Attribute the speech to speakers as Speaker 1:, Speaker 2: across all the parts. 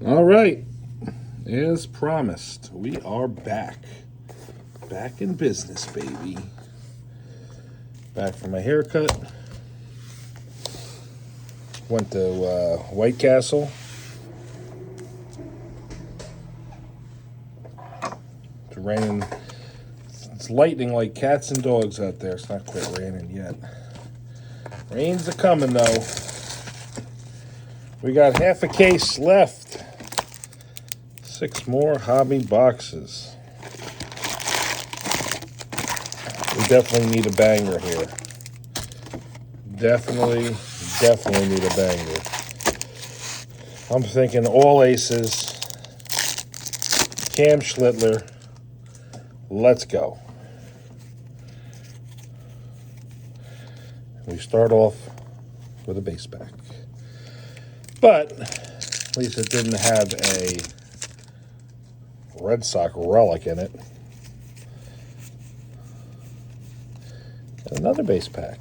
Speaker 1: All right, as promised, we are back. Back in business, baby. Back from my haircut. Went to White Castle. It's raining. It's lightning like cats and dogs out there. It's not quite raining yet. Rain's a coming though. We got half a case left. 6 more hobby boxes. We definitely need a banger here. Definitely need a banger. I'm thinking all aces. Cam Schlittler. Let's go. We start off with a base pack. But at least it didn't have a Red Sox relic in it. Another base pack.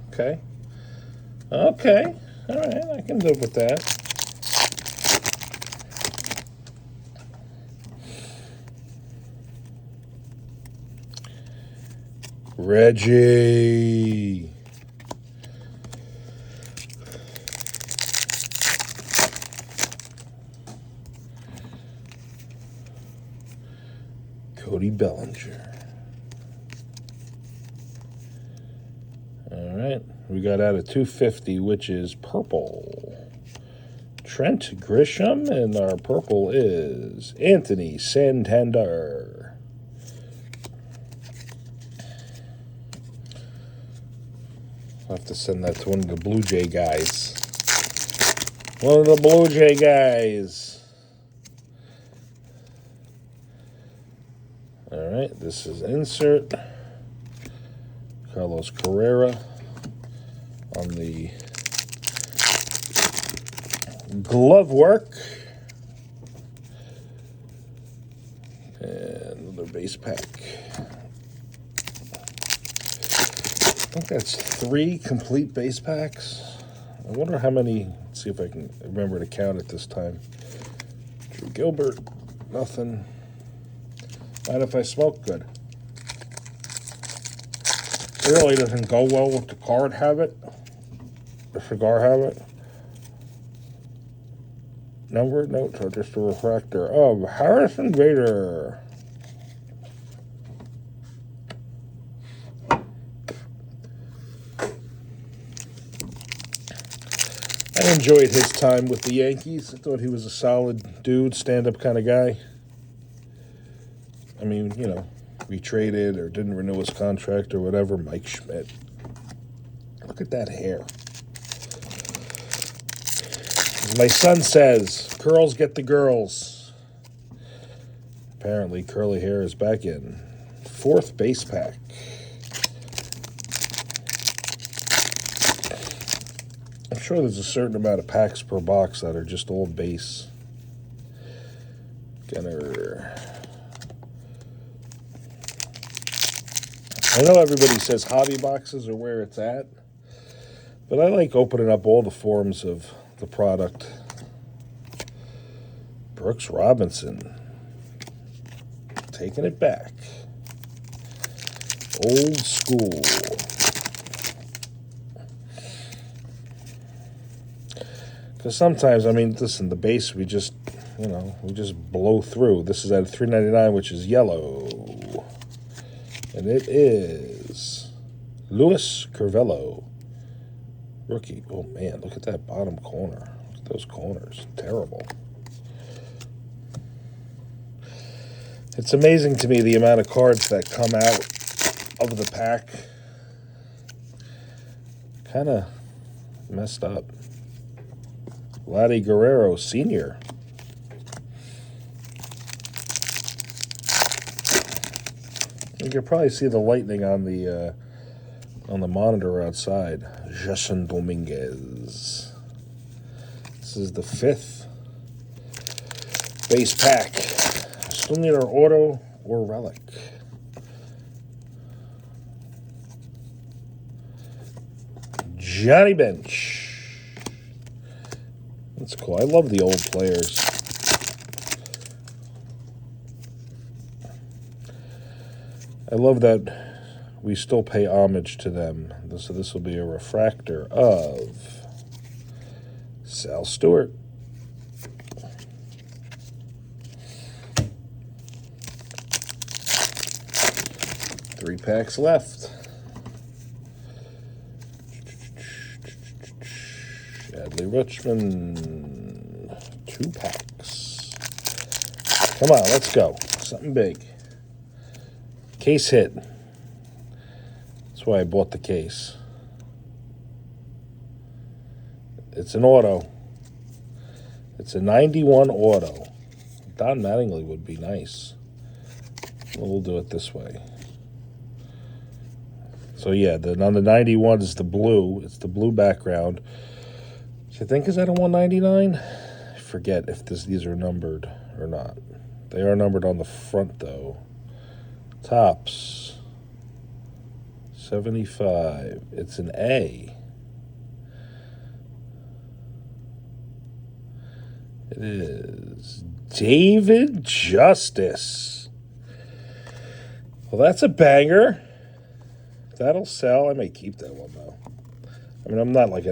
Speaker 1: Okay. All right, I can live with that. Reggie. Cody Bellinger. All right, we got out of 250, which is purple. Trent Grisham, and our purple is Anthony Santander. I'll have to send that to one of the Blue Jay guys. One of the Blue Jay guys. All right, this is insert. Carlos Carrera on the glove work. And another base pack. I think that's 3 complete base packs. I wonder how many. Let's see if I can remember to count it this time. Drew Gilbert, nothing. Mind if I smoke? Good. It really doesn't go well with the card habit, the cigar habit. Numbered notes are just a refractor of Harrison Bader. I enjoyed his time with the Yankees. I thought he was a solid dude, stand-up kind of guy. I mean, you know, we traded or didn't renew his contract or whatever. Mike Schmidt. Look at that hair. As my son says, curls get the girls. Apparently, curly hair is back in. 4th base pack. I'm sure there's a certain amount of packs per box that are just all base. Gunner. I know everybody says hobby boxes are where it's at, but I like opening up all the forms of the product. Brooks Robinson. Taking it back. Old school. Because sometimes, I mean, listen, the base we just blow through. This is at $3.99, which is yellow. And it is Luis Curvelo. Rookie. Oh, man, look at that bottom corner. Look at those corners. Terrible. It's amazing to me the amount of cards that come out of the pack. Kind of messed up. Vladdy Guerrero Sr. You can probably see the lightning on the monitor outside. Jason Dominguez. This is the 5th base pack. Still need our auto or relic. Johnny Bench. That's cool. I love the old players. I love that we still pay homage to them. So this will be a refractor of Sal Stewart. Three packs left. Adley Rutschman. 2 packs. Come on, let's go. Something big. Case hit. That's why I bought the case. It's an auto. It's a 91 auto. Don Mattingly would be nice. We'll do it this way. So yeah, on the 91 is the blue. It's the blue background. So I think, is that a 199? I forget if these are numbered or not. They are numbered on the front though. Tops 75. It's an A. It is David Justice. Well, that's a banger. That'll sell. I may keep that one though. I mean, I'm not like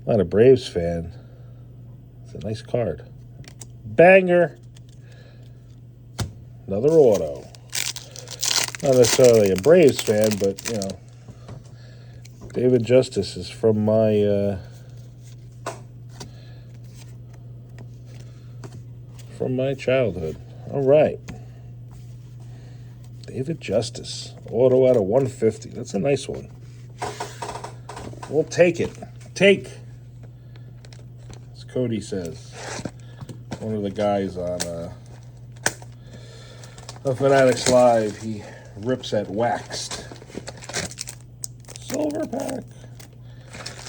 Speaker 1: not a Braves fan. It's a nice card. Banger. Another auto. Not necessarily a Braves fan, but you know, David Justice is from my childhood. All right. David Justice. Auto out of 150. That's a nice one. We'll take it. Take. As Cody says. One of the guys on Fanatics Live, he rips at Waxed. Silver pack.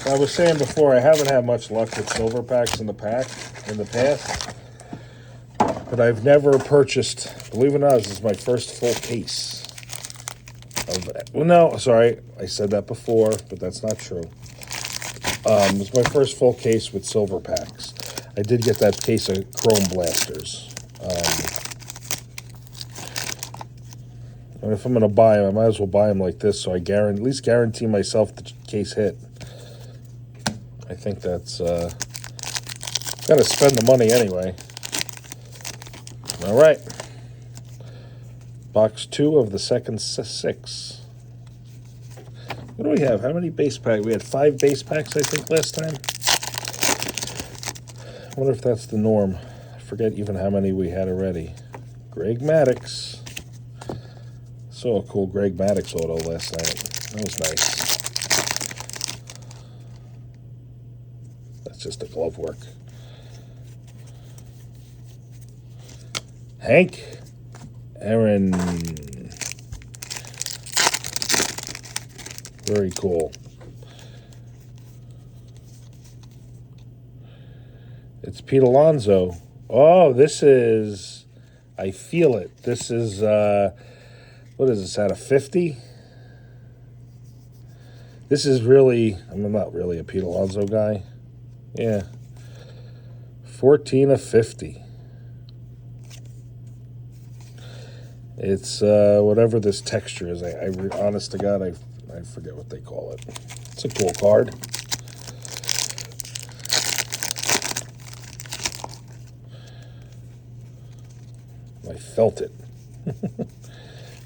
Speaker 1: I was saying before, I haven't had much luck with silver packs in the past. But I've never purchased, believe it or not, this is my first full case. I said that before, but that's not true. It was my first full case with silver packs. I did get that case of Chrome Blasters. And if I'm going to buy them, I might as well buy them like this so I at least guarantee myself the case hit. I think that's, got to spend the money anyway. All right. Box 2 of the second 6. What do we have? How many base packs? We had 5 base packs, I think, last time. I wonder if that's the norm. I forget even how many we had already. Greg Maddux. Saw a cool Greg Maddux auto last night. That was nice. That's just the glove work. Hank Aaron. Very cool. It's Pete Alonso. Oh, this is, I feel it. This is, what is this, out of 50? This is really, I'm not really a Pete Alonso guy. Yeah. 14 of 50. It's whatever this texture is. I honest to God, I forget what they call it. It's a cool card. I felt it.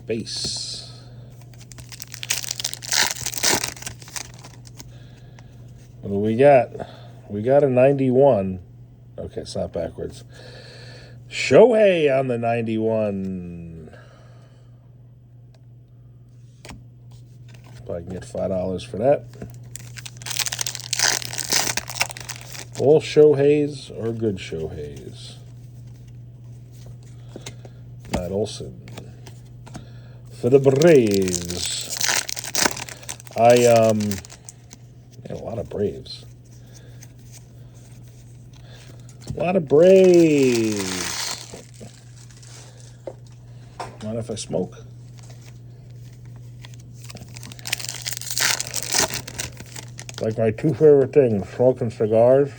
Speaker 1: Base. What do we got? We got a 91. Okay, it's not backwards. Shohei on the 91. If I can get $5 for that. All Shoheis are good Shoheis. Matt Olson. For the Braves. A lot of Braves. A lot of Braves. Mind if I smoke? like my two favorite things, smoking cigars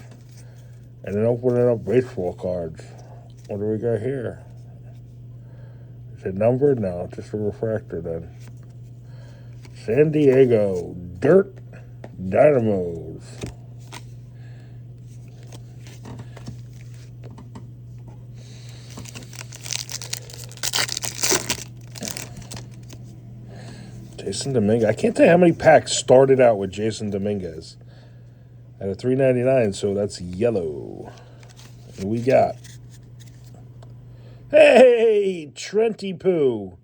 Speaker 1: and then opening up baseball cards. What do we got here? Is it numbered? No, just a refractor then. San Diego Dirt Dynamos. Jason Dominguez. I can't tell you how many packs started out with Jason Dominguez at a $3.99, so that's yellow. And we got, hey, Trenty Poo.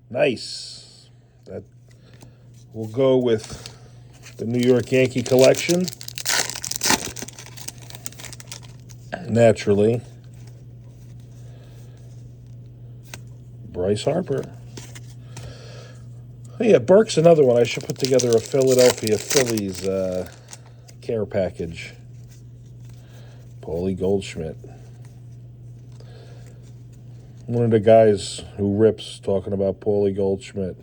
Speaker 1: Nice. That will go with the New York Yankee collection. Naturally. Bryce Harper. Oh, yeah, Burke's another one. I should put together a Philadelphia Phillies care package. Paulie Goldschmidt. One of the guys who rips talking about Paulie Goldschmidt.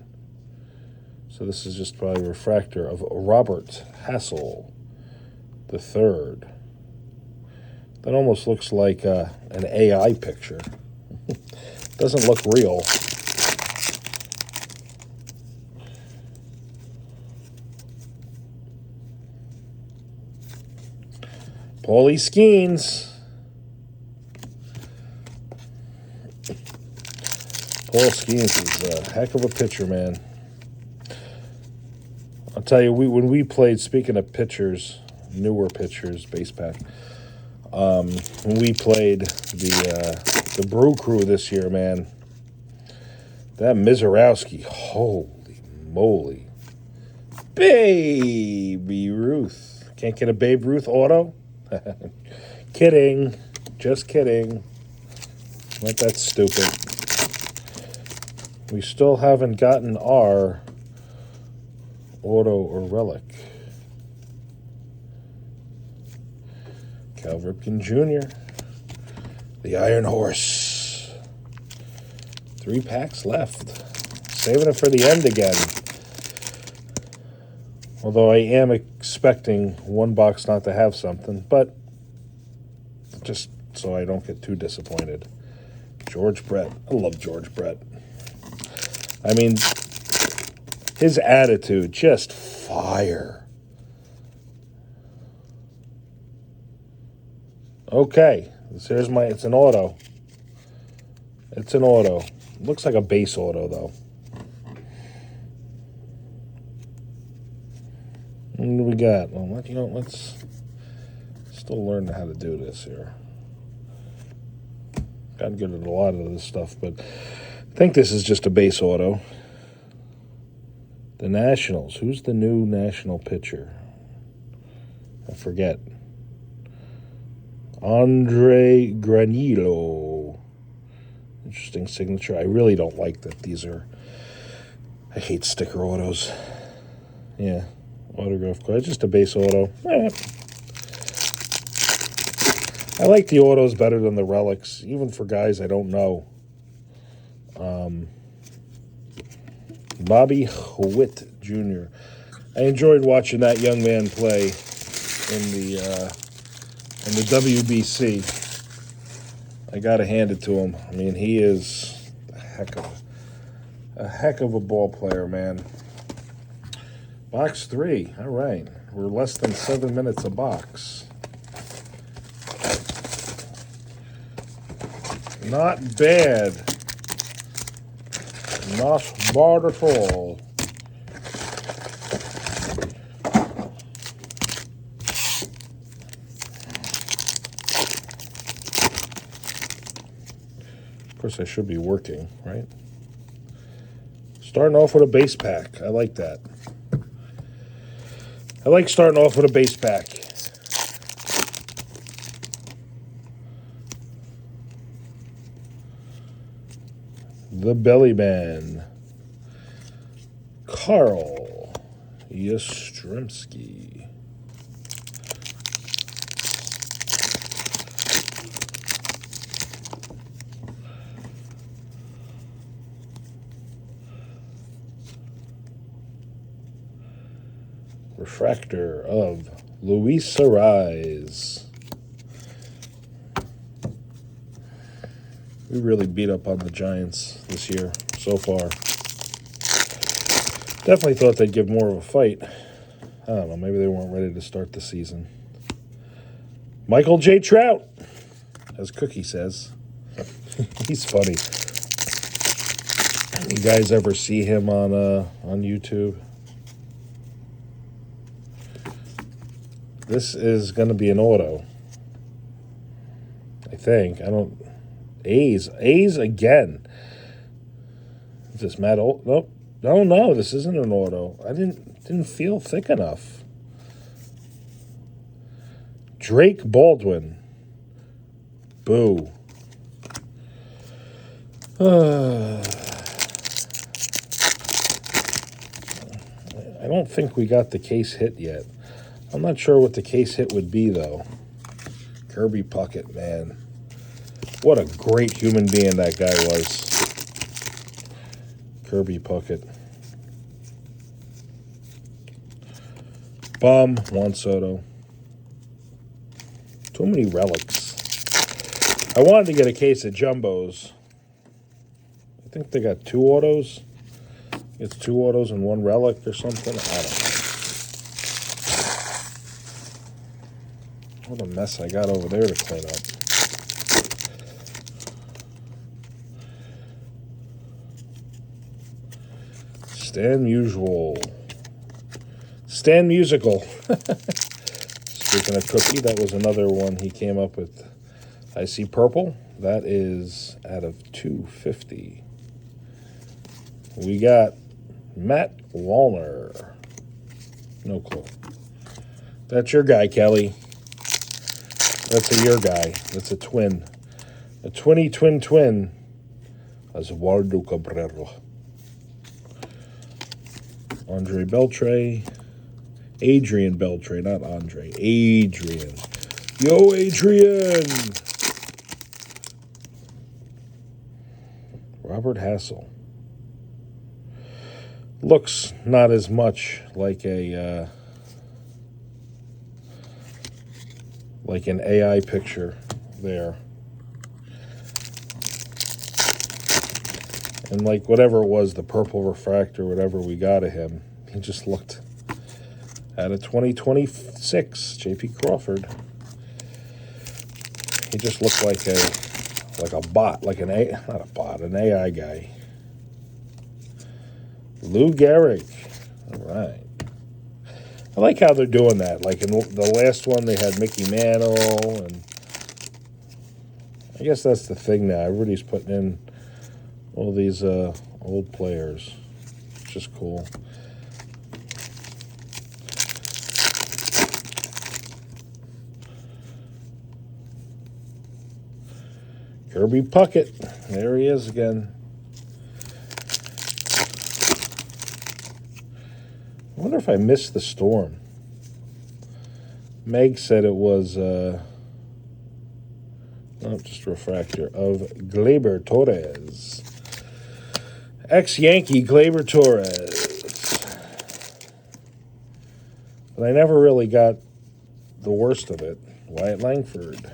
Speaker 1: So this is just probably a refractor of Robert Hassel III. That almost looks like an AI picture. Doesn't look real. Paulie Skeens. Paul Skeens is a heck of a pitcher, man. I'll tell you, when we played, speaking of pitchers, newer pitchers, base pack, when we played the Brew Crew this year, man, that Mizorowski, holy moly. Baby Ruth. Can't get a Babe Ruth auto? Kidding. Just kidding. Not that stupid. We still haven't gotten our auto or relic. Cal Ripken Jr. The Iron Horse. 3 packs left. Saving it for the end again. Although I am expecting one box not to have something, but just so I don't get too disappointed. George Brett. I love George Brett. I mean, his attitude, just fire. Okay, it's an auto. It's an auto. Looks like a base auto, though. What do we got? Well, let's still learn how to do this here. Gotten good at a lot of this stuff, but I think this is just a base auto. The Nationals. Who's the new National pitcher? I forget. Andre Granillo. Interesting signature. I really don't like that these are... I hate sticker autos. Yeah. Autograph card. Just a base auto. I like the autos better than the relics, even for guys I don't know. Bobby Witt Jr. I enjoyed watching that young man play in the WBC. I gotta hand it to him. I mean, he is a heck of a ball player, man. Box 3. All right. We're less than 7 minutes a box. Not bad. Not bad at all. Of course, I should be working, right? Starting off with a base pack. I like that. I like starting off with a base pack. The Belly Man. Carl Yastrzemski. refractor of Luis Suarez. We really beat up on the Giants this year so far. Definitely thought they'd give more of a fight. I don't know, maybe they weren't ready to start the season. Michael J. Trout, as Cookie says. He's funny. You guys ever see him on YouTube? This is going to be an auto. I think. I don't... A's again. Is this Matt Nope. No, this isn't an auto. I didn't feel thick enough. Drake Baldwin. Boo. I don't think we got the case hit yet. I'm not sure what the case hit would be, though. Kirby Puckett, man. What a great human being that guy was. Kirby Puckett. Juan Soto. Too many relics. I wanted to get a case of Jumbos. I think they got 2 autos. It's 2 autos and 1 relic or something. I don't know. What a mess I got over there to clean up. Stan Musical. Speaking of Cookie, that was another one he came up with. I see purple. That is out of 250. We got Matt Wallner. No clue. That's your guy, Kelly. That's your guy. That's a twin. A twin. Oswaldo Cabrera. Andre Beltre. Adrian Beltre, not Andre. Adrian. Yo, Adrian! Robert Hassel. Looks not as much like an AI picture there. And like whatever it was, the purple refractor, whatever we got of him, he just looked out of 2026, J.P. Crawford. He just looked like a bot, not a bot, an AI guy. Lou Gehrig. All right. I like how they're doing that. Like in the last one, they had Mickey Mantle, and I guess that's the thing now. Everybody's putting in all these old players. It's just cool. Kirby Puckett. There he is again. I wonder if I missed the storm. Meg said it was just refractor of Gleyber Torres. Ex-Yankee Gleyber Torres. But I never really got the worst of it. Wyatt Langford.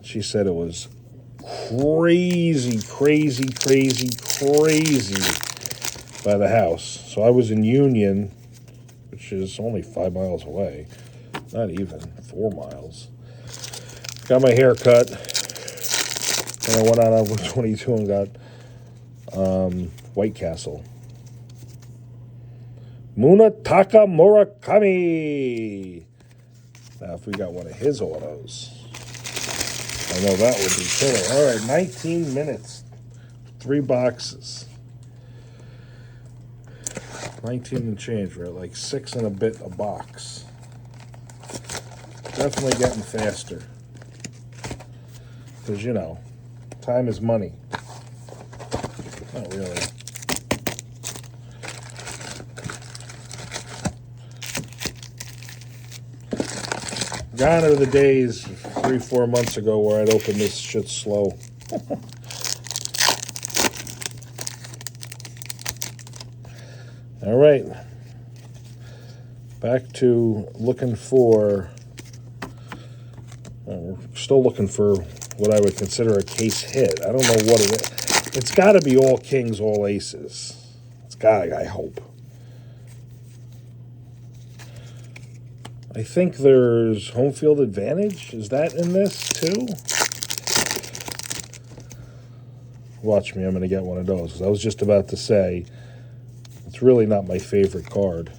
Speaker 1: She said it was crazy by the house. So I was in Union, which is only 5 miles away. Not even 4 miles. Got my hair cut. And I went out on 122 and got White Castle. Munetaka Murakami. Now, if we got one of his autos, I know that would be killer. All right, 19 minutes. 3 boxes. 19 and change. We're at like 6 and a bit a box. Definitely getting faster. Because, you know, time is money. Not really. Gone are the days 3-4 months ago where I'd open this shit slow. All right. Back to looking for, we're still looking for what I would consider a case hit. I don't know what it is. It's got to be all kings, all aces. It's got to, I hope. I think there's home field advantage. Is that in this too? Watch me, I'm going to get one of those. 'Cause I was just about to say, it's really not my favorite card.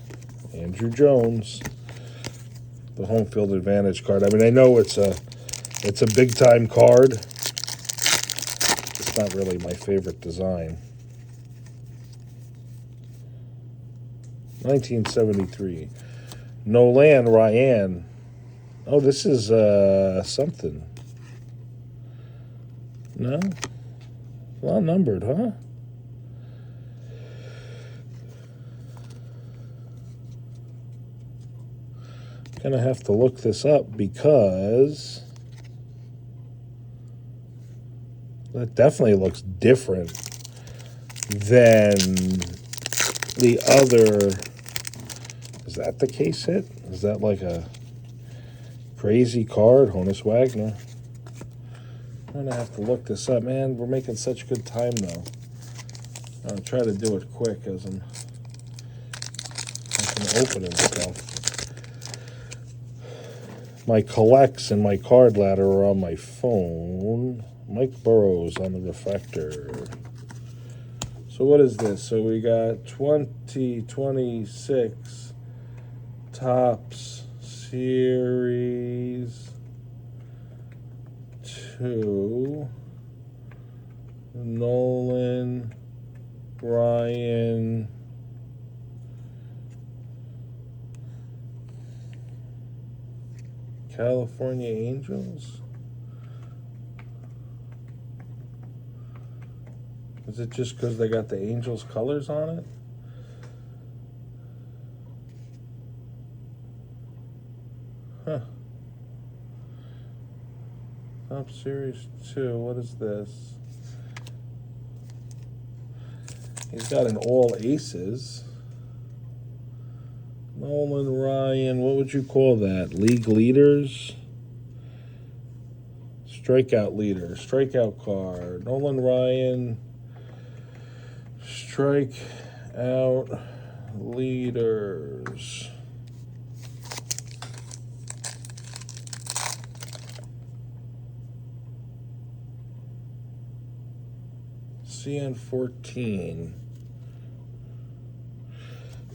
Speaker 1: Andrew Jones, the home field advantage card. I mean, I know it's a big time card. It's not really my favorite design. 1973. Nolan Ryan. Oh, this is something. No? Well numbered, huh? Gonna have to look this up because that definitely looks different than the other. Is that the case hit? Is that like a crazy card? Honus Wagner. I'm gonna have to look this up, man. We're making such good time though. I'll try to do it quick as I'm opening stuff. My collects and my card ladder are on my phone. Mike Burrows on the refractor. So what is this? So we got 2026 Topps Series 2. Nolan Ryan. California Angels? Is it just because they got the Angels colors on it? Huh. Top Series 2, what is this? He's got an all aces. Nolan Ryan, what would you call that? League leaders? Strikeout leader, strikeout card. Nolan Ryan, strikeout leaders. CN14.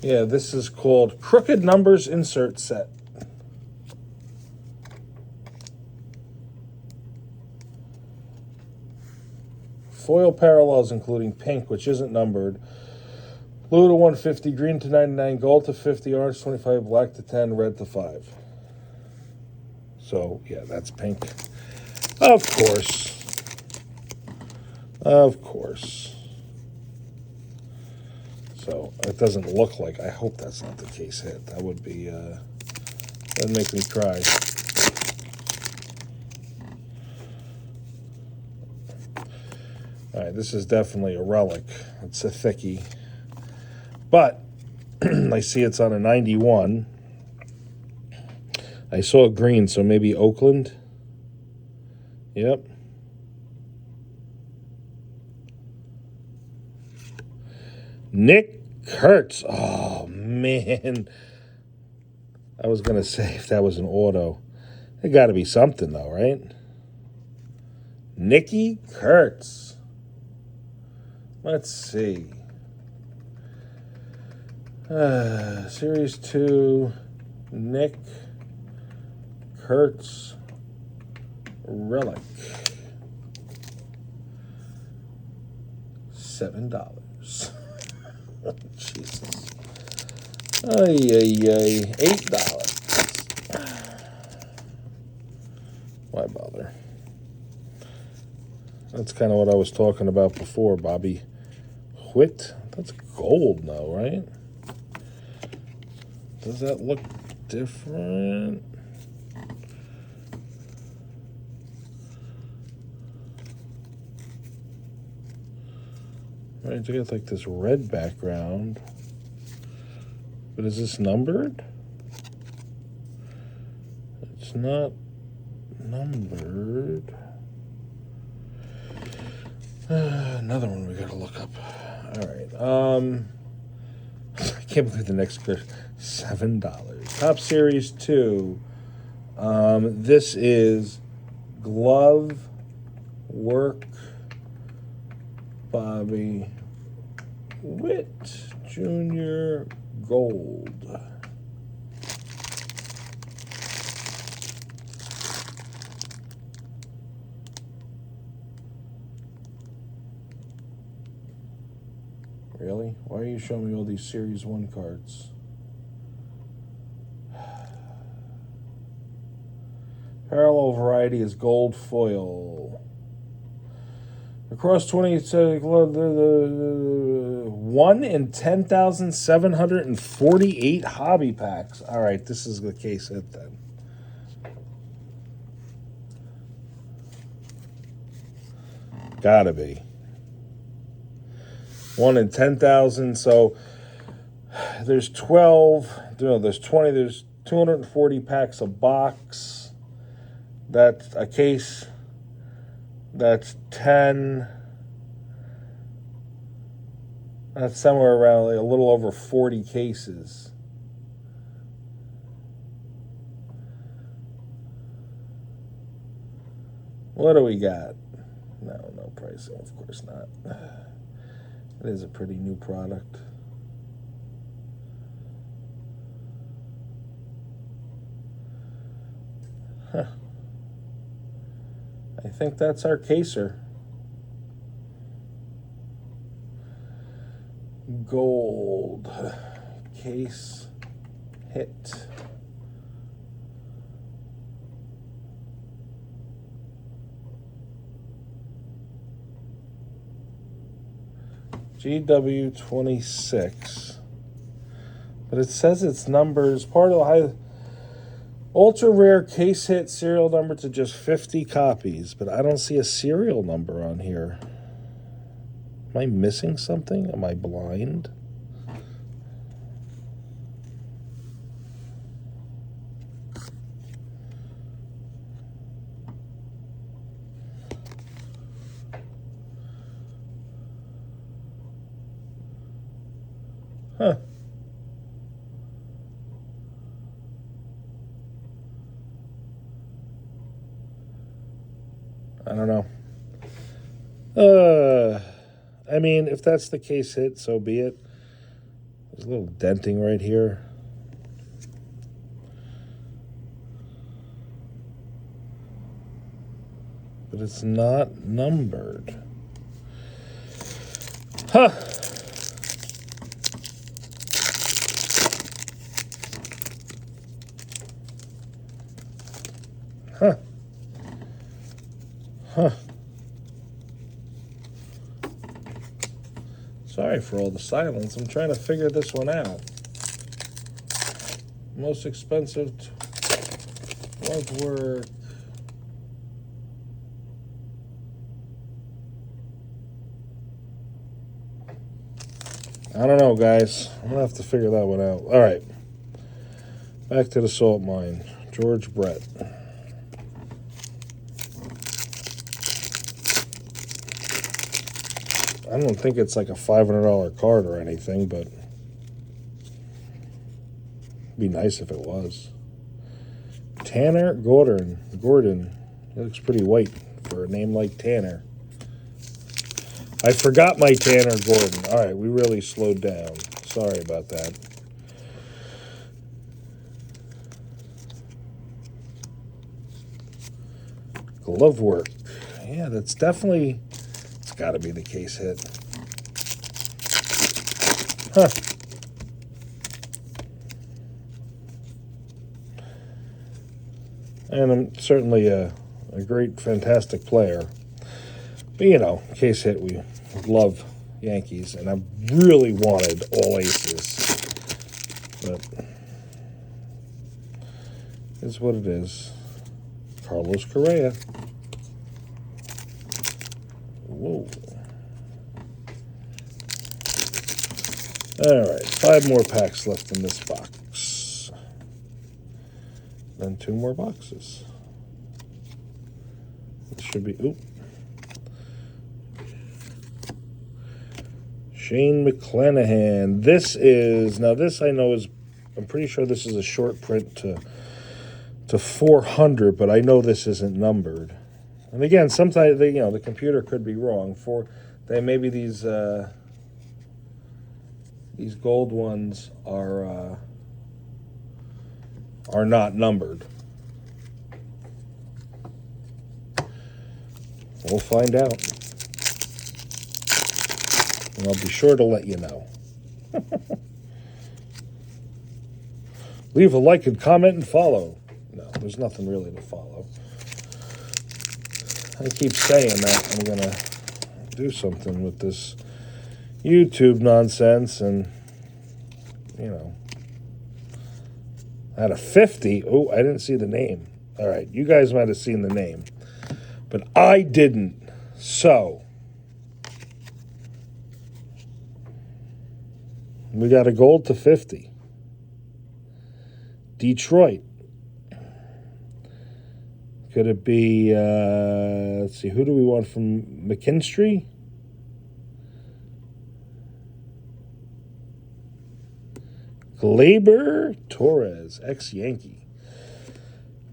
Speaker 1: Yeah, this is called Crooked Numbers Insert Set. Foil parallels including pink, which isn't numbered, blue to 150, green to 99, gold to 50, orange to 25, black to 10, red to 5. So, yeah, that's pink. Of course. Of course. So it doesn't look like. I hope that's not the case hit. That would be. That'd make me cry. All right, this is definitely a relic. It's a thickie, but I see it's on a 91. I saw green, so maybe Oakland. Yep. Nick Kurtz. Oh, man. I was going to say if that was an auto. It got to be something, though, right? Nicky Kurtz. Let's see. Series 2. Nick Kurtz. Relic. $7. Jesus. $8. Why bother? That's kind of what I was talking about before, Bobby Witt. That's gold now, right? Does that look different? Right, you got like this red background. But is this numbered? not numbered. Another one we gotta look up. All right. I can't believe the next clear. $7. Top Series 2. This is Glove Work Bobby Witt Jr. Gold. Really? Why are you showing me all these Series 1 cards? Parallel variety is gold foil. Across 20, 1 in 10,748 hobby packs. All right, this is the case hit then. Gotta be. 1 in 10,000. So there's 12. No, there's 20. There's 240 packs a box. That's a case. That's 10. That's somewhere around like a little over 40 cases. What do we got? No pricing, of course not. It is a pretty new product. Huh. I think that's our caser. Gold case hit. GW26. But it says its numbers part of the high ultra rare case hit serial number to just 50 copies, but I don't see a serial number on here. Am I missing something? Am I blind? Huh. I don't know. I mean, if that's the case hit, so be it. There's a little denting right here. But it's not numbered. Huh. Huh. Huh. Sorry for all the silence. I'm trying to figure this one out. Most expensive glove work. I don't know, guys. I'm going to have to figure that one out. All right. Back to the salt mine. George Brett. I don't think it's like a $500 card or anything, but it'd be nice if it was. Tanner Gordon. He looks pretty white for a name like Tanner. I forgot my Tanner Gordon. All right, we really slowed down. Sorry about that. Glove work. Yeah, that's definitely... It's got to be the case hit. Huh. And I'm certainly a great, fantastic player. But, you know, case hit, we love Yankees, and I really wanted all aces. But it's what it is. Carlos Correa. Whoa. All right, 5 more packs left in this box. Then 2 more boxes. It should be, oop. Shane McClanahan. This is, now this I know is, I'm pretty sure this is a short print to 400, but I know this isn't numbered. And again, sometimes they, the computer could be wrong. Maybe these gold ones are not numbered. We'll find out. And I'll be sure to let you know. Leave a like and comment and follow. No, there's nothing really to follow. I keep saying that I'm going to do something with this YouTube nonsense, and, out of 50, oh, I didn't see the name. All right, you guys might have seen the name, but I didn't. So, we got a gold to 50. Detroit. Could it be, let's see, who do we want from McKinstry? Gleyber Torres, ex-Yankee.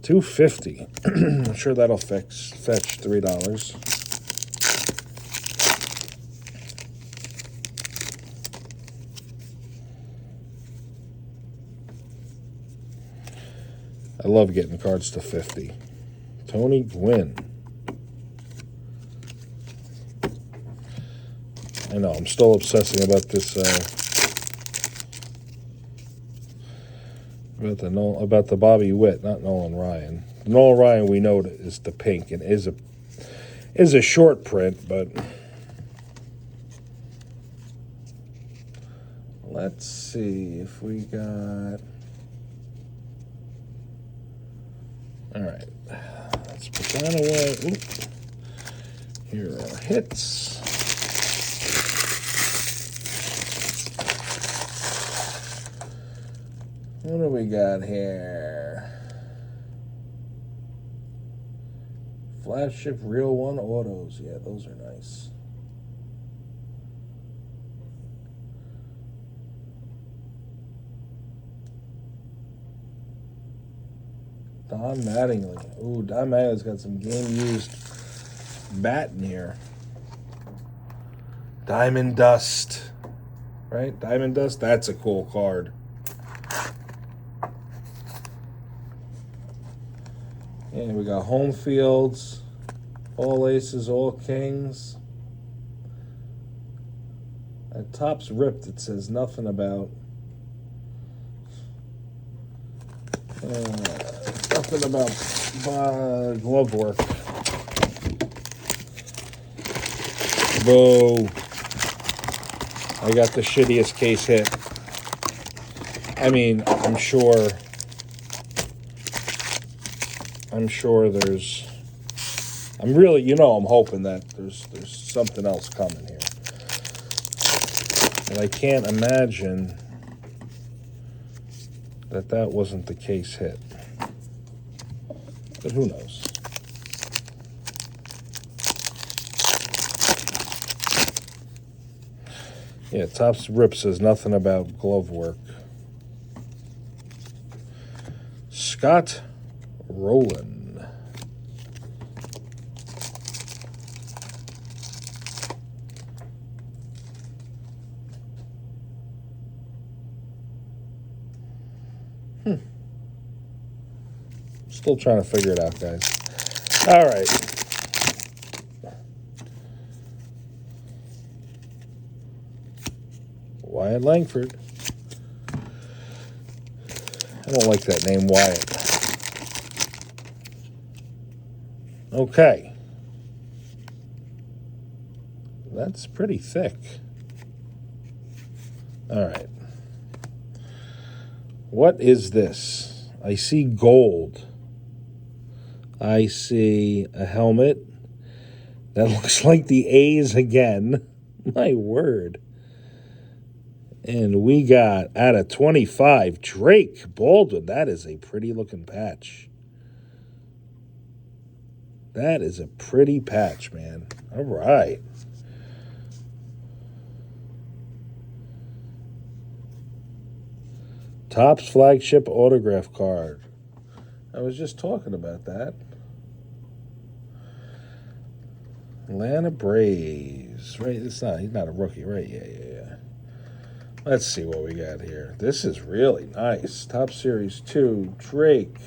Speaker 1: $250. I'm sure that'll fetch $3. I love getting cards to 50. Tony Gwynn. I know, I'm still obsessing about this, about the Bobby Witt, not Nolan Ryan. Nolan Ryan, we know is the pink and is a short print, but let's see if we got. All right, let's put that away. Oop. Here are hits. What do we got here? Flagship Real One autos. Yeah, those are nice. Don Mattingly. Ooh, Don Mattingly's got some game-used bat in here. Diamond Dust. Right? Diamond Dust? That's a cool card. And we got home fields, all aces, all kings. At top's ripped, it says nothing about glove work. Boo. I got the shittiest case hit. I mean, I'm sure there's, I'm hoping that there's something else coming here. And I can't imagine that wasn't the case hit. But who knows? Yeah, Topps Rip says nothing about glove work. Scott Rowland. Still trying to figure it out, guys. All right. Wyatt Langford. I don't like that name, Wyatt. Okay. That's pretty thick. All right. What is this? I see gold. I see a helmet that looks like the A's again. My word. And we got, out of 25, Drake Baldwin. That is a pretty looking patch. That is a pretty patch, man. All right. Topps flagship autograph card. I was just talking about that. Atlanta Braves. Right? He's not a rookie, right? Yeah. Let's see what we got here. This is really nice. Topps Series 2, Drake.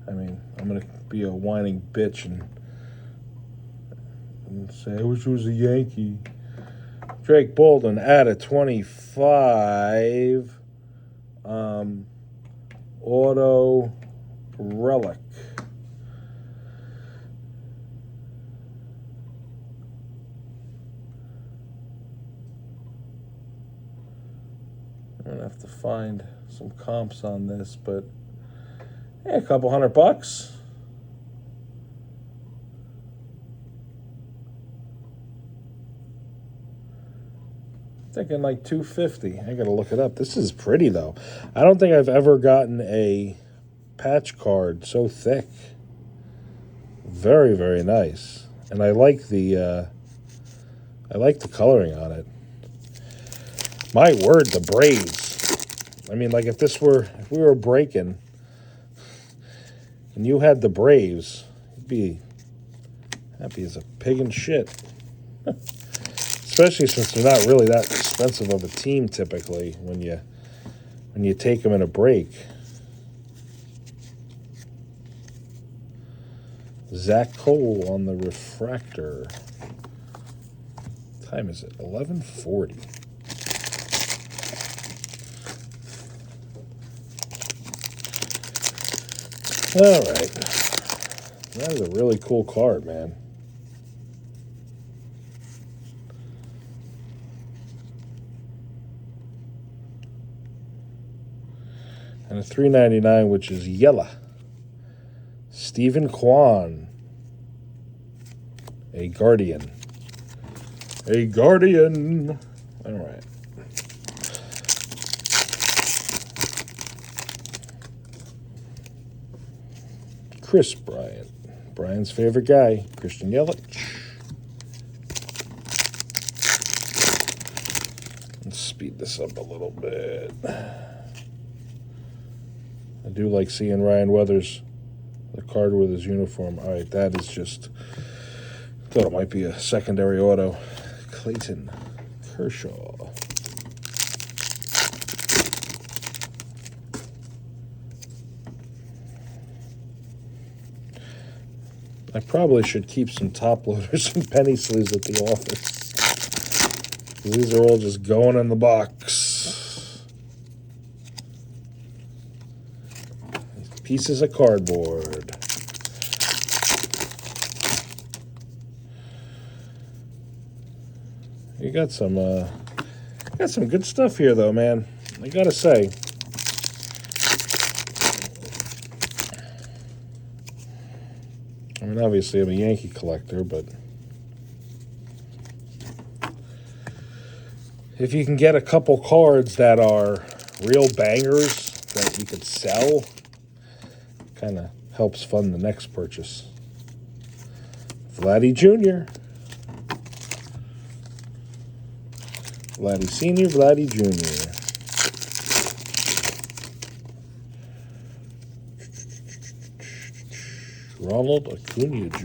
Speaker 1: I mean, I'm going to be a whining bitch and say, I wish it was a Yankee. Drake Baldwin out of 25. Auto relic. I'm going to have to find some comps on this, but a couple $100. Thinking like $250. I gotta look it up. This is pretty though. I don't think I've ever gotten a patch card so thick. Very, very nice. And I like the coloring on it. My word, the Braves. I mean, like if we were breaking and you had the Braves, you'd be happy as a pig in shit. Especially since they're not really that expensive of a team typically when you take them in a break. Zach Cole on the refractor. What time is it? 11:40. All right. That is a really cool card, man. And a $3.99, which is yellow. Stephen Kwan. A Guardian. A Guardian. All right. Chris Bryant. Brian's favorite guy, Christian Yelich. Let's speed this up a little bit. I do like seeing Ryan Weathers, the card with his uniform. All right, that is just, thought it might be a secondary auto. Clayton Kershaw. I probably should keep some top loaders and penny sleeves at the office. These are all just going in the box. Pieces of cardboard. You got some good stuff here, though, man. I gotta say. I mean, obviously, I'm a Yankee collector, but if you can get a couple cards that are real bangers that you could sell, kind of helps fund the next purchase. Vladdy Jr. Vladdy Sr., Vladdy Jr. Ronald Acuna Jr.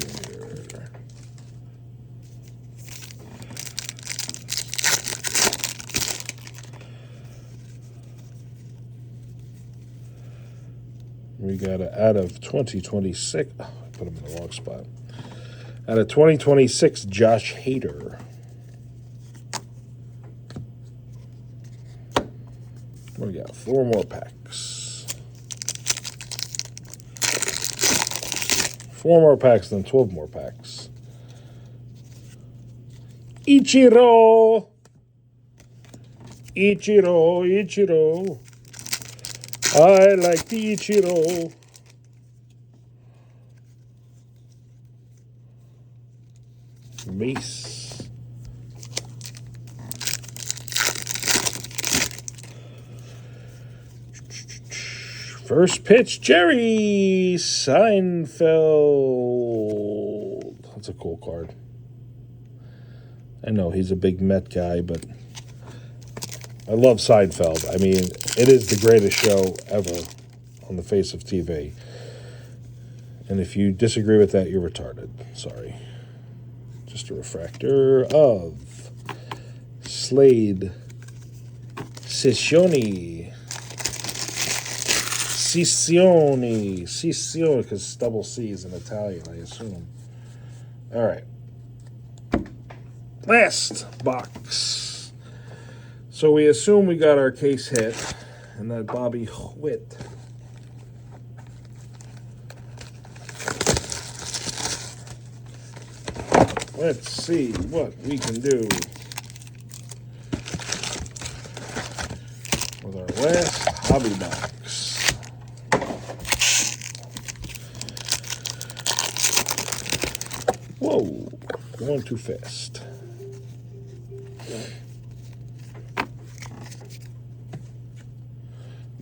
Speaker 1: We got a out of 2026. Oh, I put him in the wrong spot. Out of 2026, Josh Hader. We got 4 more packs. 4 more packs, then 12 more packs. Ichiro. I like the Ichiro. Mace. First pitch, Jerry Seinfeld. That's a cool card. I know he's a big Met guy, but I love Seinfeld. I mean, it is the greatest show ever on the face of TV. And if you disagree with that, you're retarded. Sorry. Just a refractor of Slade Ciccione, because it's double C is in Italian, I assume. All right. Last box. So we assume we got our case hit, and that Bobby Witt. Let's see what we can do with our last hobby box. Whoa, going too fast.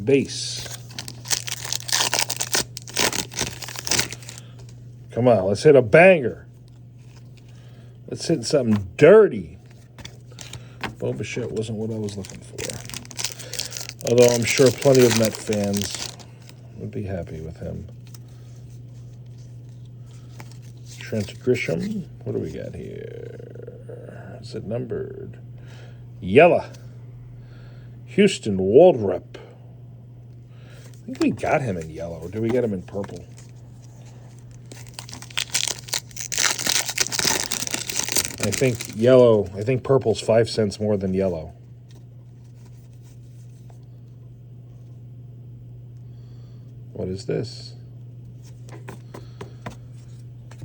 Speaker 1: Base. Come on, let's hit a banger. Let's hit something dirty. Bo Bichette wasn't what I was looking for. Although I'm sure plenty of Met fans would be happy with him. Trent Grisham. What do we got here? Is it numbered? Yellow. Houston Waldrep. I think we got him in yellow. Or did we get him in purple? I think yellow. I think purple's 5 cents more than yellow. What is this?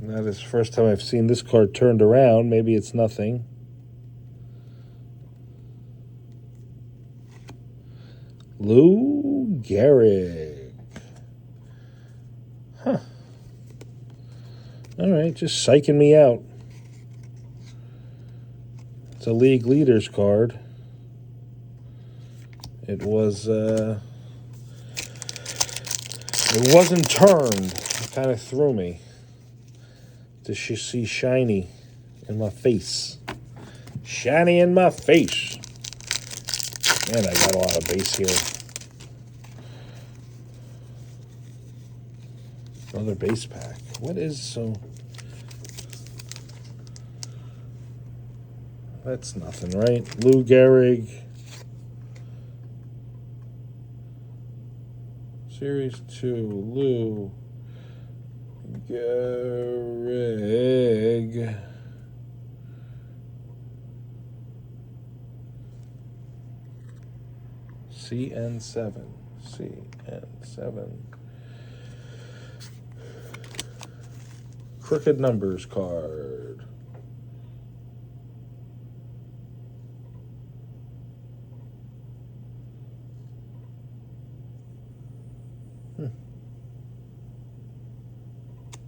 Speaker 1: That is the first time I've seen this card turned around. Maybe it's nothing. Lou Gehrig. Huh. All right, just psyching me out. It's a league leaders card. It was, it wasn't turned. It kind of threw me to see shiny in my face. Shiny in my face. Man, I got a lot of base here. Another base pack. What is so... That's nothing, right? Lou Gehrig. Series 2, Lou Gehrig. CN7. CN7. Crooked Numbers card.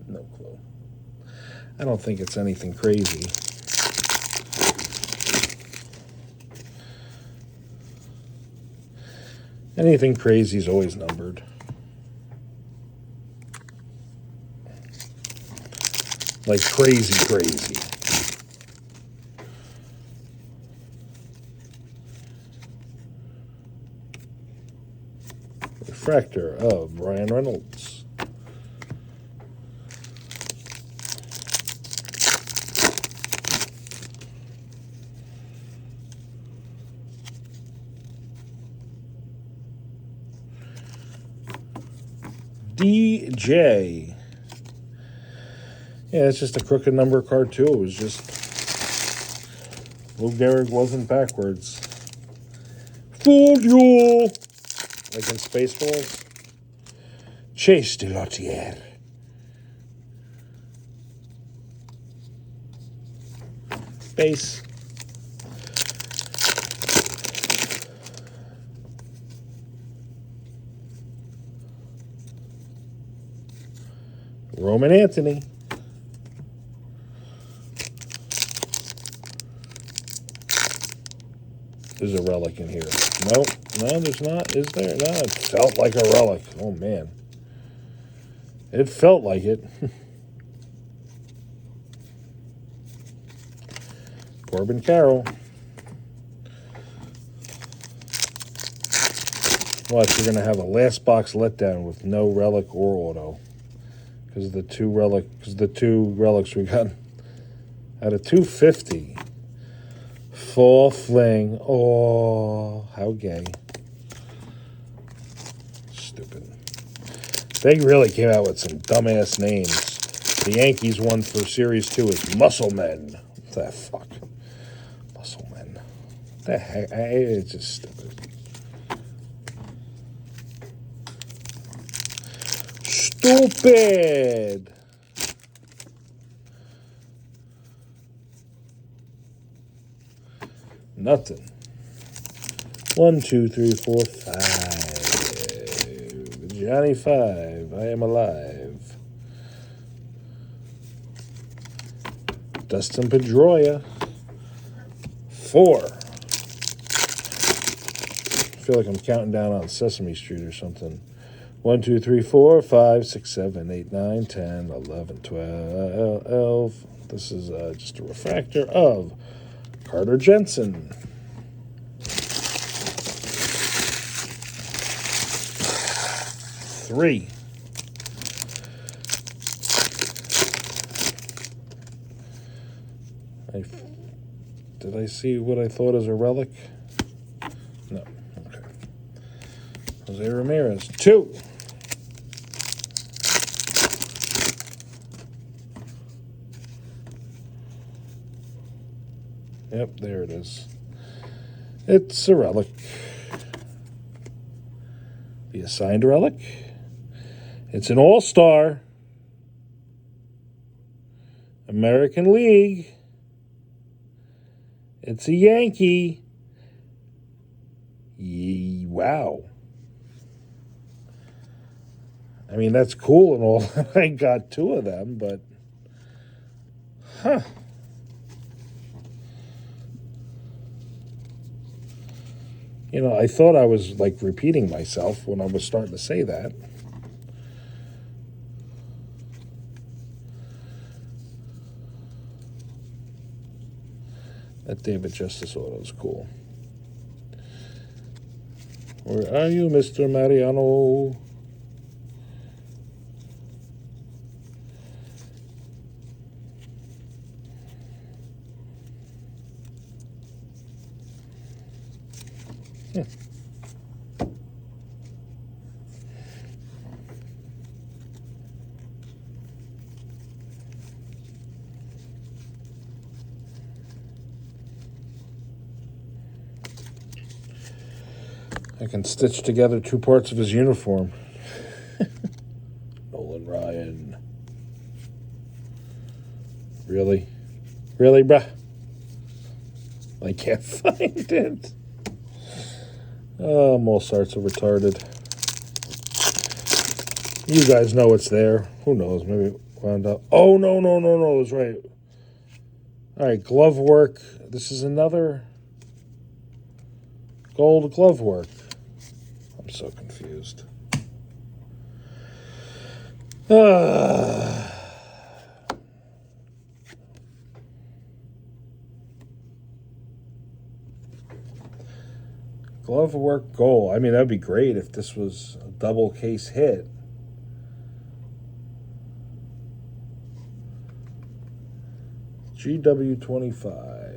Speaker 1: No clue. I don't think it's anything crazy. Anything crazy is always numbered. Like crazy. Refractor of Ryan Reynolds. DJ. Yeah, it's just a crooked number card too. It was just Lou Gehrig wasn't backwards. Fooled you! Like in Spaceballs. Chase de Lautier. Base. Roman Anthony. there's a relic in here. Nope. No, there's not. Is there? No, it felt like a relic. Oh, man. It felt like it. Corbin Carroll. Watch, you're going to have a last box letdown with no relic or auto. Because the two relics we got out of 250. Fall Fling. Oh, how gay. Stupid. They really came out with some dumbass names. The Yankees one for Series 2 is Muscle Men. What the fuck? Muscle Men. What the heck? It's just stupid. Stupid! Nothing. 1, 2, 3, 4, 5. Johnny 5. I am alive. Dustin Pedroia. 4. I feel like I'm counting down on Sesame Street or something. 1, 2, 3, 4, 5, 6, 7, 8, 9, 10, 11, 12. This is just a refractor of Carter Jensen. 3. Did I see what I thought is a relic? No. Okay. Jose Ramirez. 2. Yep, there it is. It's a relic. The assigned relic. It's an all-star. American League. It's a Yankee. Wow. I mean, that's cool and all. I got 2 of them, but... Huh. You know, I thought I was, like, repeating myself when I was starting to say that. That David Justice auto is cool. Where are you, Mr. Mariano? I can stitch together 2 parts of his uniform. Nolan Ryan. Really? Really, bruh? I can't find it. Oh, Mozart's are retarded. You guys know it's there. Who knows? Maybe it wound up. Oh, no. It was right. All right, glove work. This is another gold glove work. I'm so confused. Glove work goal. I mean, that'd be great if this was a double case hit. GW25.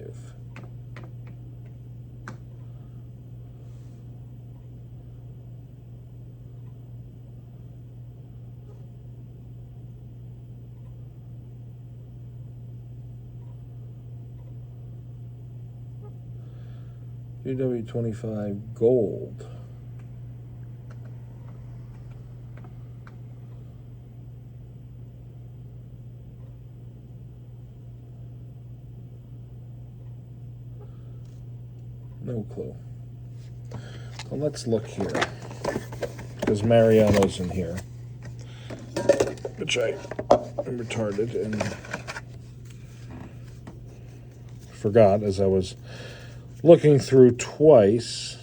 Speaker 1: GW25 gold. No clue. Well, let's look here. Because Mariano's in here. Which I am retarded and forgot as I was looking through twice.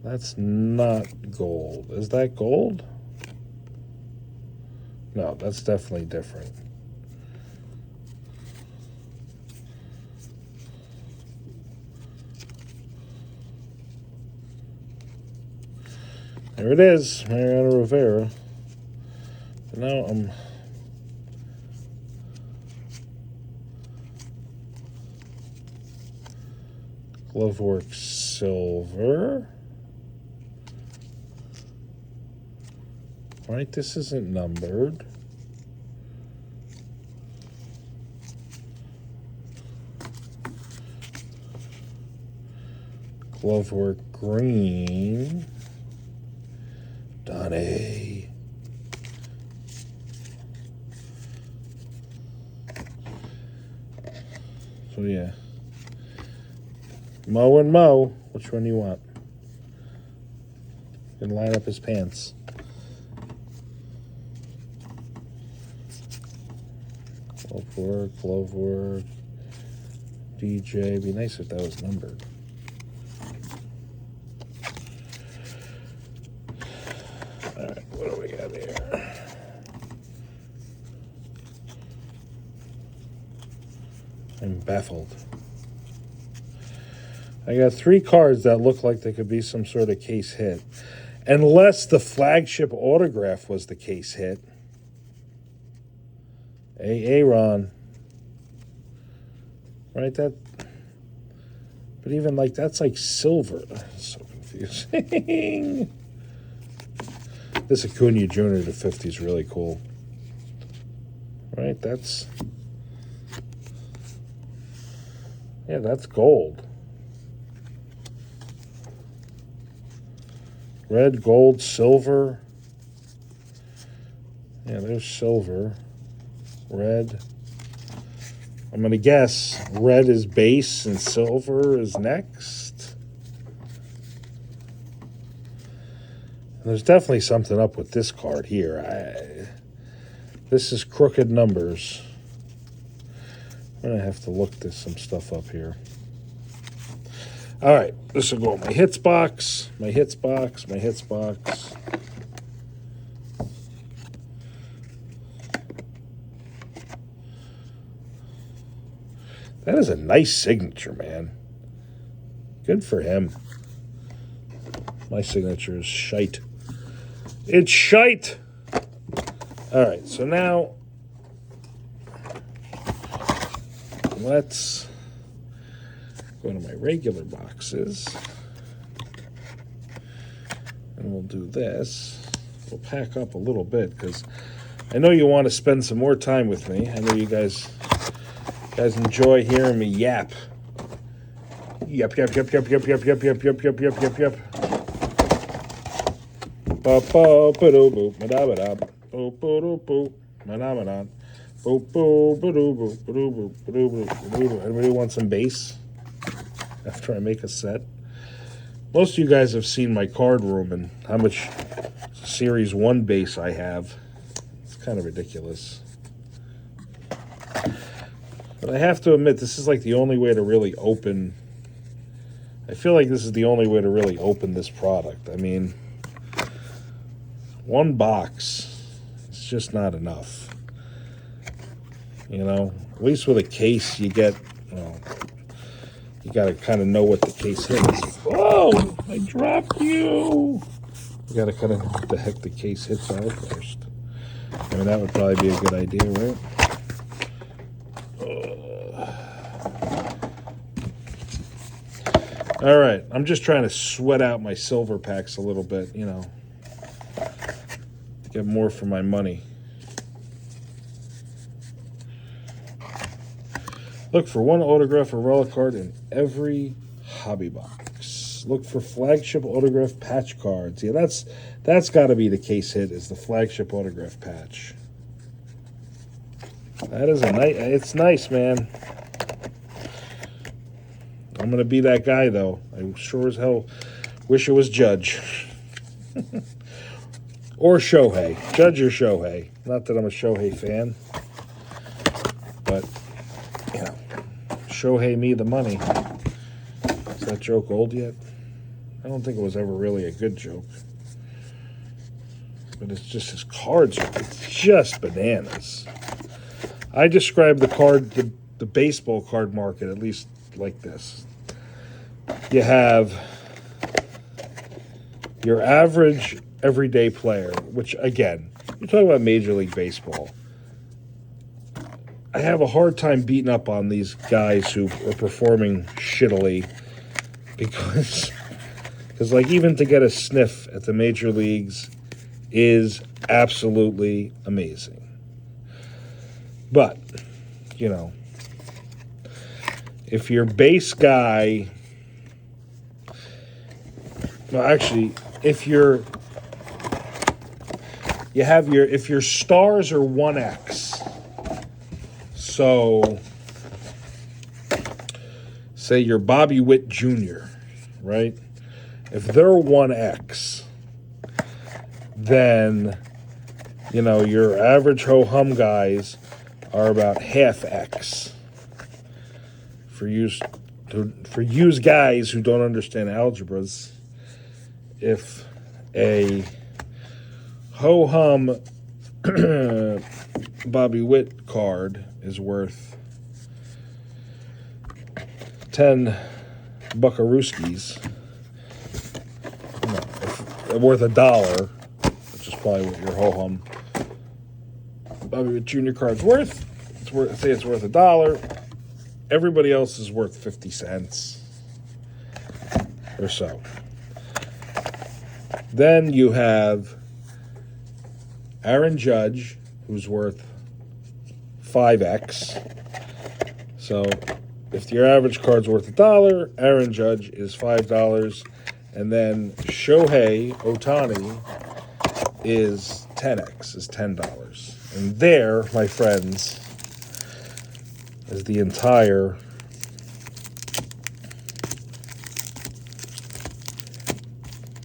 Speaker 1: That's not gold. Is that gold? No, that's definitely different. There it is, Mariano Rivera. But now I'm Glovework silver. Right, this isn't numbered. Glovework green. Donnie. So yeah. Mo and Mo. Which one do you want? You can line up his pants. Glove work, DJ. Be nice if that was numbered. All right, what do we got here? I'm baffled. I got 3 cards that look like they could be some sort of case hit. Unless the flagship autograph was the case hit. Aaron. Right, that. But even like that's like silver. That's so confusing. This Acuna Jr. to 50 is really cool. Right, that's. Yeah, that's gold. Red, gold, silver. Yeah, there's silver. Red. I'm going to guess red is base and silver is next. And there's definitely something up with this card here. This is crooked numbers. I'm going to have to look some stuff up here. All right, this will go in my hits box, my hits box, my hits box. That is a nice signature, man. Good for him. My signature is shite. It's shite. All right, so now let's go to my regular boxes. And we'll do this. We'll pack up a little bit because I know you want to spend some more time with me. I know you guys enjoy hearing me yap. Yep. Everybody wants some bass after I make a set? Most of you guys have seen my card room and how much Series 1 bass I have. It's kind of ridiculous. But I have to admit, this is like the only way to really open. I feel like this is the only way to really open this product. I mean, one box is just not enough. You know, at least with a case, you get, you got to kind of know what the case hits. Oh, I dropped you. You got to kind of know what the heck the case hits are first. I mean, that would probably be a good idea, right? All right, I'm just trying to sweat out my silver packs a little bit, get more for my money. Look for one autograph or relic card in every hobby box. Look for flagship autograph patch cards. Yeah, that's got to be the case hit, is the flagship autograph patch. That is it's nice, man. I'm going to be that guy, though. I sure as hell wish it was Judge. Or Shohei. Judge or Shohei. Not that I'm a Shohei fan. But you know, Shohei me the money. Is that joke old yet? I don't think it was ever really a good joke. But it's just his cards are just bananas. I describe the baseball card market, at least like this. You have your average everyday player, which, again, you're talking about Major League Baseball. I have a hard time beating up on these guys who are performing shittily because like, even to get a sniff at the major leagues is absolutely amazing. But, you know, if your base guy, well, actually, if your stars are 1x, so say you're Bobby Witt Jr., right? If they're 1x, then, you know, your average ho-hum guys are about half x. For you guys who don't understand algebras, if a ho-hum Bobby Witt card is worth 10 buckarooskies, worth $1, which is probably what your ho-hum Bobby Witt Jr. card's worth. Say it's worth $1. Everybody else is worth 50 cents or so. Then you have Aaron Judge, who's worth 5x. So if your average card's worth $1, Aaron Judge is $5. And then Shohei Ohtani is 10x, is $10. And there, my friends, is the entire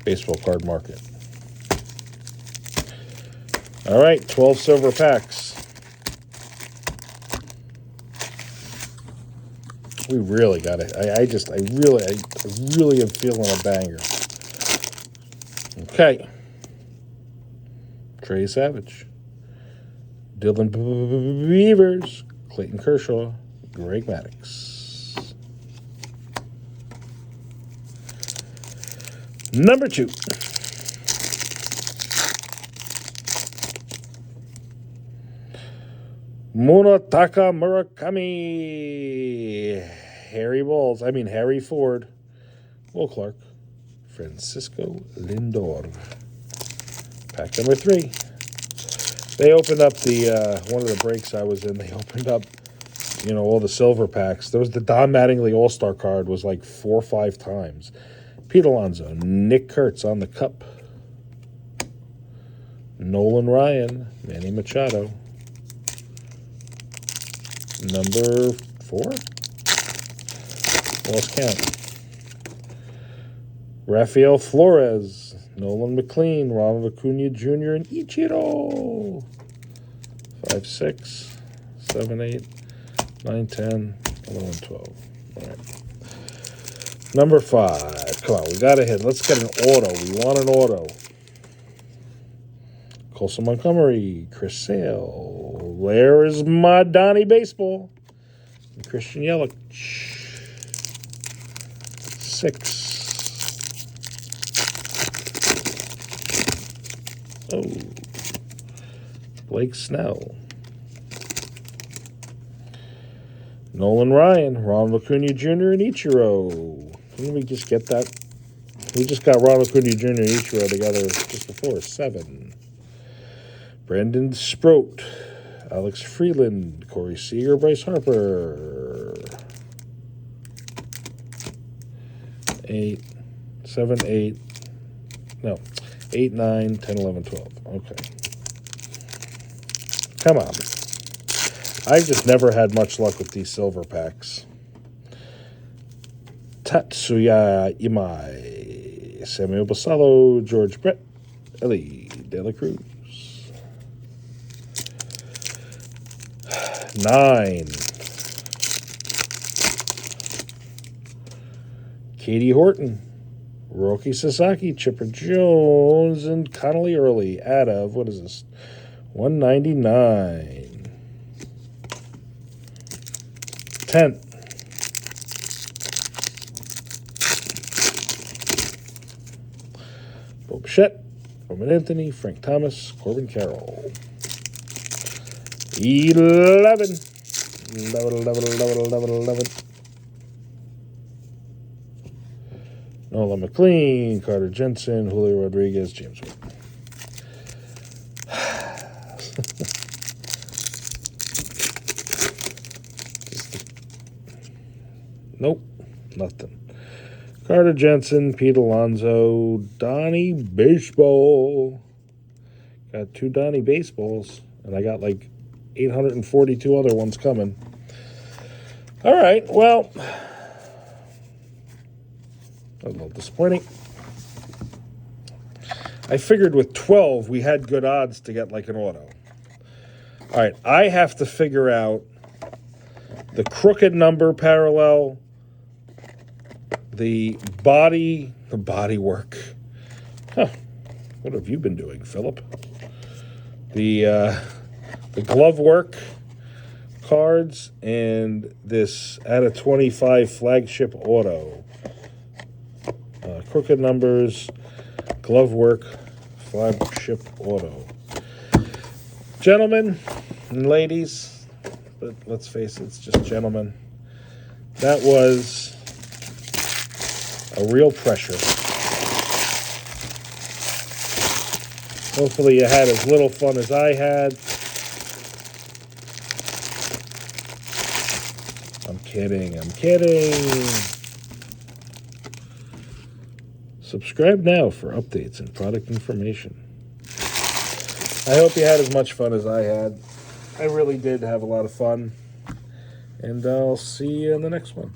Speaker 1: baseball card market. All right, 12 silver packs. We really got it. I really am feeling a banger. Okay. Trey Savage, Dylan Beavers, Clayton Kershaw, Greg Maddux. Number 2. Munetaka Murakami, Harry Ford, Will Clark, Francisco Lindor. Pack number 3. They opened up the one of the breaks I was in. They opened up, you know, all the silver packs. There was the Don Mattingly All-Star card was like 4 or 5 times. Pete Alonso, Nick Kurtz on the cup, Nolan Ryan, Manny Machado. Number 4? Lost count. Rafael Flores, Nolan McLean, Ronald Acuna Jr., and Ichiro. 5, 6, 7, 8, 9, 10, 11, 12. All right. Number 5. Come on, we got to hit. Let's get an auto. We want an auto. Colson Montgomery, Chris Sale. Where is my Donnie Baseball? And Christian Yelich. 6. Oh. Blake Snell. Nolan Ryan, Ronald Acuna Jr., and Ichiro. Didn't we just get that? We just got Ronald Acuna Jr. and Ichiro together just before. 7. Brandon Sproat, Alex Freeland, Corey Seager, Bryce Harper. 8, 7, 8. No. 8, 9, 10, 11, 12. Okay. Come on. I've just never had much luck with these silver packs. Tatsuya Imai, Samuel Basallo, George Brett, Ellie De La Cruz. 9. Katie Horton, Roki Sasaki, Chipper Jones, and Connolly Early out of, what is this, 199. 10th. Bo Bichette, Roman Anthony, Frank Thomas, Corbin Carroll. 11. 11. Nola McLean, Carter Jensen, Julio Rodriguez, James Wood. Nope, nothing. Carter Jensen, Pete Alonso, Donnie Baseball. Got 2 Donnie Baseballs, and I got like 842 other ones coming. All right, well, a little disappointing. I figured with 12 we had good odds to get like an auto. All right, I have to figure out the crooked number parallel, the body work. Huh. What have you been doing, Philip? The glove work cards and this out of 25 flagship auto. Crooked numbers, glove work, flagship auto. Gentlemen and ladies, but let's face it, it's just gentlemen. That was a real pressure. Hopefully you had as little fun as I had. I'm kidding. Subscribe now for updates and product information. I hope you had as much fun as I had. I really did have a lot of fun. And I'll see you in the next one.